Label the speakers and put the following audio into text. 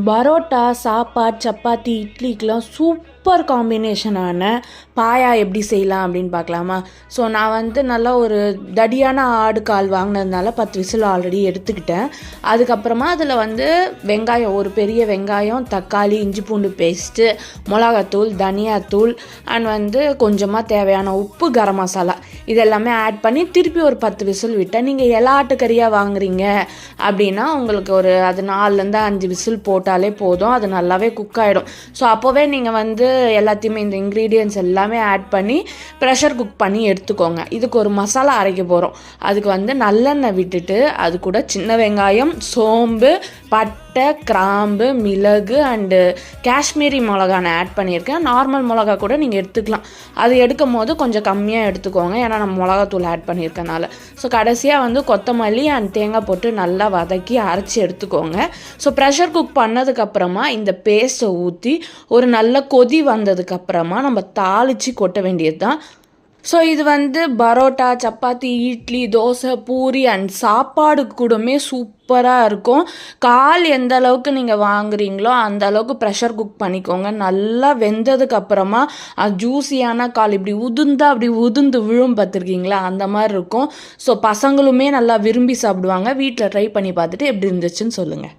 Speaker 1: பரோட்டா, சாப்பாடு, சப்பாத்தி, இட்லிக்கெலாம் சூப்பர் காம்பினேஷனான பாயா எப்படி செய்யலாம் அப்படின்னு பார்க்கலாமா? ஸோ நான் வந்து நல்லா ஒரு தடியான ஆடு கால் வாங்கினதுனால 10 விசில் ஆல்ரெடி எடுத்துக்கிட்டேன். அதுக்கப்புறமா அதில் வந்து வெங்காயம், ஒரு பெரிய வெங்காயம், தக்காளி, இஞ்சி பூண்டு பேஸ்ட்டு, மிளகாத்தூள், தனியாத்தூள் அண்ட் வந்து கொஞ்சமாக தேவையான உப்பு, கரம் மசாலா இது எல்லாமே ஆட் பண்ணி திருப்பி ஒரு 10 விசில் விட்டேன். நீங்கள் எல்லா ஆட்டுக்கறியாக வாங்குறீங்க அப்படின்னா உங்களுக்கு ஒரு அது 4லேருந்து 5 விசில் போட்டாலே போதும். அது நல்லாவே குக் ஆகிடும். ஸோ அப்போவே நீங்கள் வந்து எல்லாத்தையுமே இந்த இன்க்ரீடியன்ட்ஸ் எல்லாமே ஆட் பண்ணி ப்ரெஷர் குக் பண்ணி எடுத்துக்கோங்க. இதுக்கு ஒரு மசாலா அரைக்க போகிறோம். அதுக்கு வந்து நல்லெண்ணெய் விட்டுட்டு அது கூட சின்ன வெங்காயம், சோம்பு, பட்டை, கிராம்பு, மிளகு அண்டு காஷ்மீரி மிளகா நான் ஆட் பண்ணியிருக்கேன். நார்மல் மிளகா கூட நீங்கள் எடுத்துக்கலாம். அது எடுக்கும் போது கொஞ்சம் கம்மியாக எடுத்துக்கோங்க, ஏன்னா நம்ம மிளகாத்தூள் ஆட் பண்ணியிருக்கனால. ஸோ கடைசியாக வந்து கொத்தமல்லி அண்ட் தேங்காய் போட்டு நல்லா வதக்கி அரைச்சி எடுத்துக்கோங்க. ஸோ ப்ரெஷர் குக் பண்ணதுக்கப்புறமா இந்த பேஸ்ட்டை ஊற்றி ஒரு நல்ல கொதி வந்ததுக்கப்புறமா நம்ம தாளித்து கொட்ட வேண்டியது தான். ஸோ இது வந்து பரோட்டா, சப்பாத்தி, இட்லி, தோசை, பூரி அண்ட் சாப்பாடு கூடமே சூப்பராக இருக்கும். கால் எந்த அளவுக்கு நீங்கள் வாங்குறீங்களோ அந்த அளவுக்கு ப்ரெஷர் குக் பண்ணிக்கோங்க. நல்லா வெந்ததுக்கப்புறமா அது ஜூஸியான கால் இப்படி அப்படி உதிர்ந்து விழும் பார்த்துருக்கீங்களா, அந்த மாதிரி இருக்கும். ஸோ பசங்களுமே நல்லா விரும்பி சாப்பிடுவாங்க. வீட்டில் ட்ரை பண்ணி பார்த்துட்டு எப்படி இருந்துச்சுன்னு சொல்லுங்கள்.